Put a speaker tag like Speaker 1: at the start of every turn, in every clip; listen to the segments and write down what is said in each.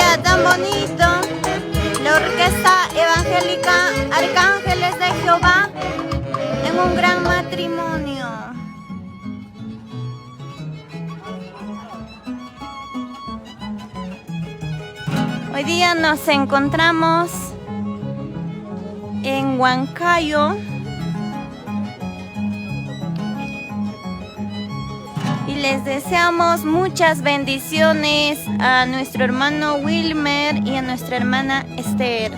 Speaker 1: día tan bonito, la Orquesta Evangélica Arcángeles de Jehová en un gran matrimonio. Hoy día nos encontramos en Huancayo y les deseamos muchas bendiciones a nuestro hermano Wilmer y a nuestra hermana Esther.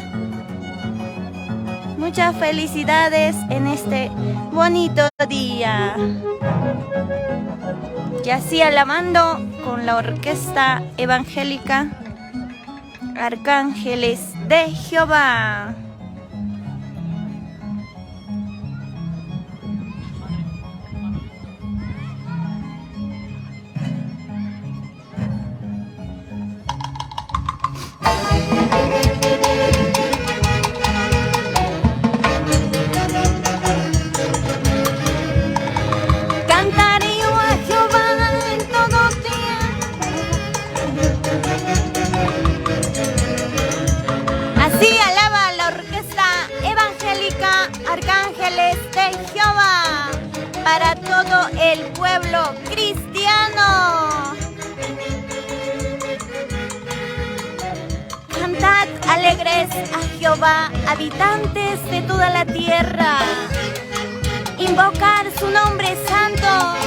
Speaker 1: Muchas felicidades en este bonito día. Y así alabando con la Orquesta Evangélica Arcángeles de Jehová. Arcángeles de Jehová para todo el pueblo cristiano. Cantad alegres a Jehová, habitantes de toda la tierra. Invocar su nombre santo.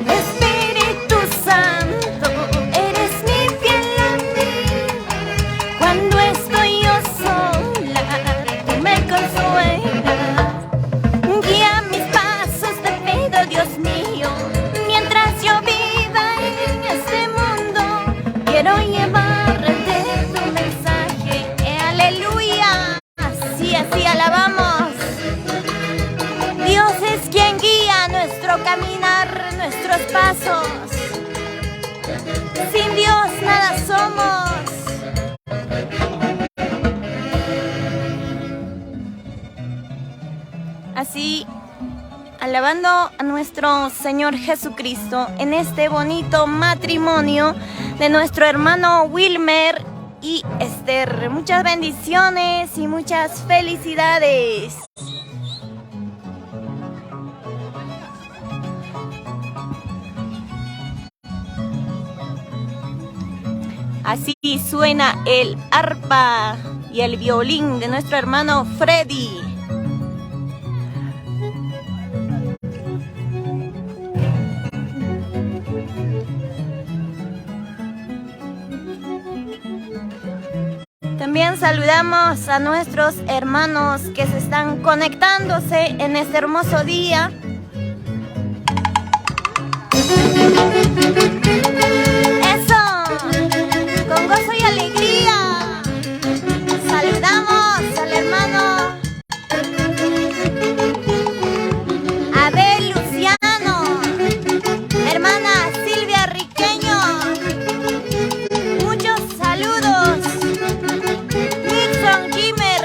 Speaker 1: Espíritu Santo, eres mi fiel amigo. Cuando estoy yo sola, tú me consuelas. Guía mis pasos, te pido, Dios mío. Mientras yo viva en este mundo, quiero llevarte tu mensaje. Aleluya. Así alabamos. Dios es quien guía nuestro caminar, nuestros pasos. Sin Dios nada somos. Así, alabando a nuestro Señor Jesucristo en este bonito matrimonio de nuestro hermano Wilmer y Esther. Muchas bendiciones y muchas felicidades. Así suena el arpa y el violín de nuestro hermano Freddy. También saludamos a nuestros hermanos que se están conectándose en este hermoso día. Con gozo y alegría saludamos al hermano Abel Luciano, hermana Silvia Riqueño. Muchos saludos. Nixon Kimmer,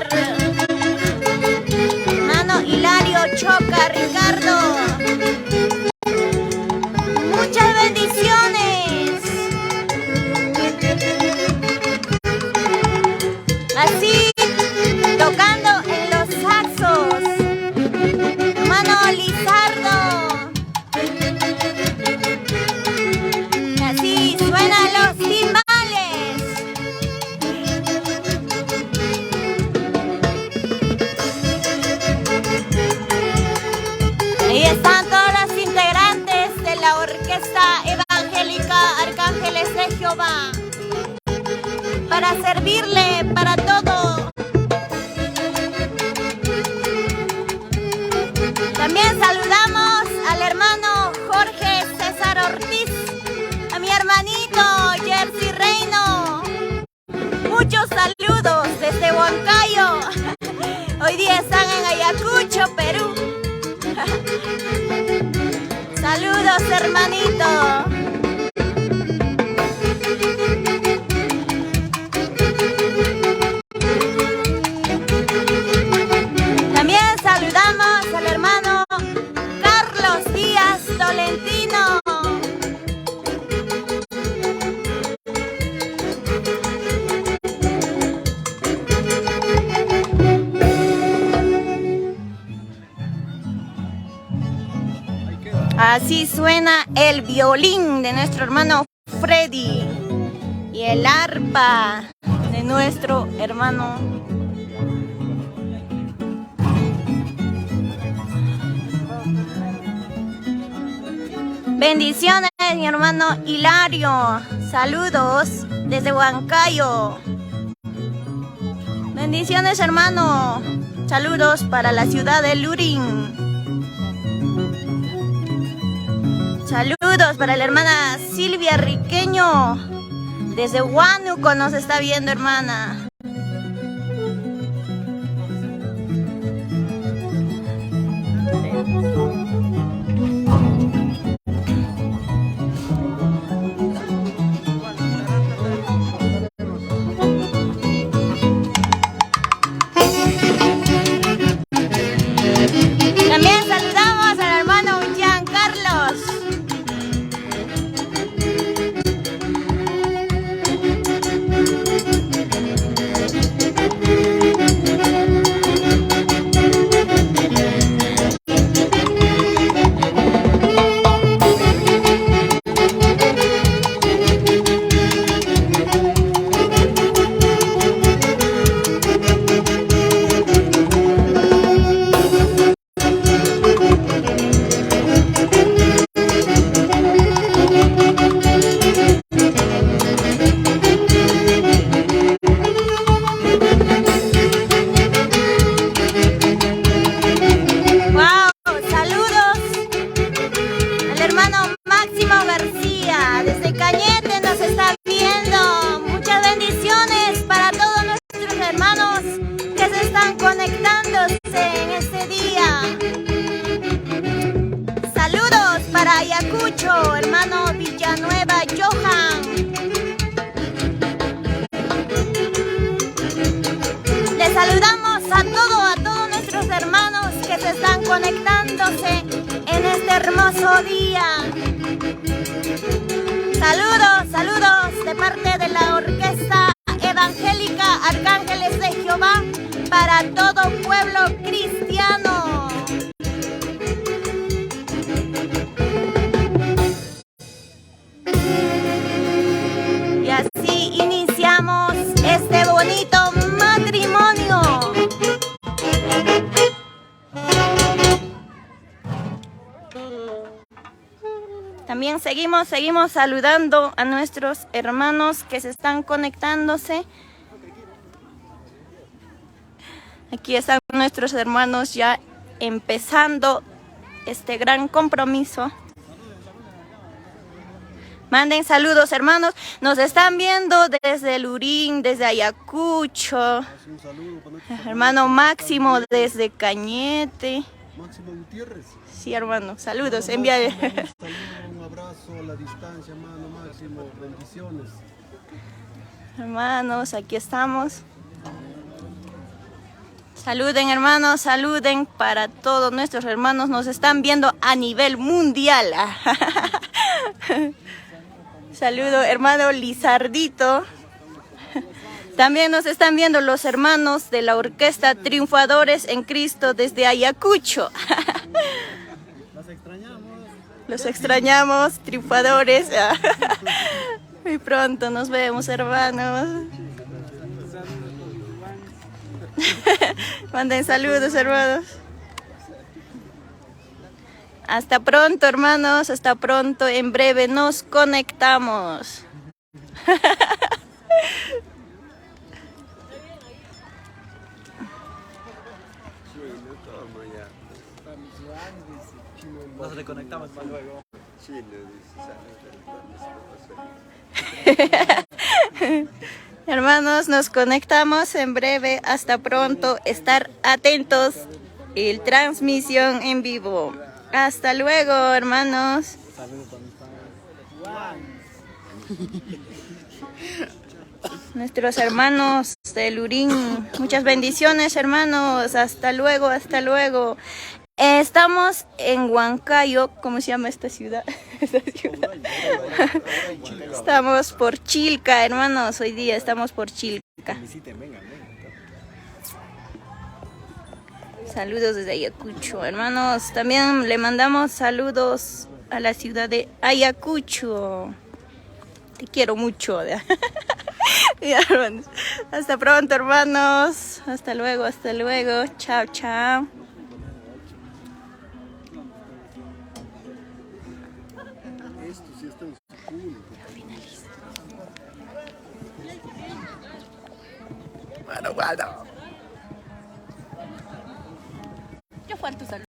Speaker 1: hermano Hilario Choca Ricardo. Muchas bendiciones. Así, tocando en los saxos, hermano Lizardo. Así suenan los timbales. Ahí están todos los integrantes de la Orquesta Evangélica Arcángeles de Jehová para servirle para todo. También saludamos al hermano Ayacucho. Hoy día están en Ayacucho, Perú. Saludos, hermanito. También saludamos al hermano Carlos Díaz Tolentino. Así suena el violín de nuestro hermano Freddy y el arpa de nuestro hermano. Bendiciones, mi hermano Hilario. Saludos desde Huancayo. Bendiciones, hermano. Saludos para la ciudad de Lurín. Saludos para la hermana Silvia Riqueño. Desde Huánuco nos está viendo, hermana. También saludamos al hermano Jean Carlos. Ayacucho, hermano Villanueva Johan. Les saludamos a todos nuestros hermanos que se están conectándose en este hermoso día. Saludos de parte de la Orquesta Evangélica Arcángeles de Jehová para todo pueblo cristiano. Y así iniciamos este bonito matrimonio. También seguimos saludando a nuestros hermanos que se están conectándose. Aquí están nuestros hermanos ya empezando este gran compromiso. Manden saludos, hermanos. Nos están viendo desde Lurín, desde Ayacucho. Hermano Máximo desde Cañete.
Speaker 2: Máximo Gutiérrez.
Speaker 1: Sí, hermano. Saludos. Envíale.
Speaker 2: Un abrazo a la distancia, hermano Máximo. Bendiciones.
Speaker 1: Hermanos, aquí estamos. Saluden, hermanos, saluden para todos nuestros hermanos. Nos están viendo a nivel mundial. Saludo, hermano Lizardito. También nos están viendo los hermanos de la Orquesta Triunfadores en Cristo desde Ayacucho. Los extrañamos, triunfadores. Muy pronto nos vemos, hermanos. Manden saludos, hermanos. Hasta pronto, hermanos. Hasta pronto. En breve nos conectamos.
Speaker 3: Nos reconectamos para luego.
Speaker 1: Hermanos, nos conectamos en breve. Hasta pronto. Estar atentos. El transmisión en vivo. Hasta luego, hermanos. Nuestros hermanos de Lurín. Muchas bendiciones, hermanos. Hasta luego, hasta luego. Estamos en Huancayo. ¿Cómo se llama esta ciudad? Estamos por Chilca, hermanos. Hoy día estamos por Chilca. Saludos desde Ayacucho, hermanos. También le mandamos saludos a la ciudad de Ayacucho. Te quiero mucho. Ya, hermanos. Hasta pronto, hermanos. Hasta luego, hasta luego. Chao, chao.
Speaker 2: Esto sí está en su culo.
Speaker 3: Bueno, bueno.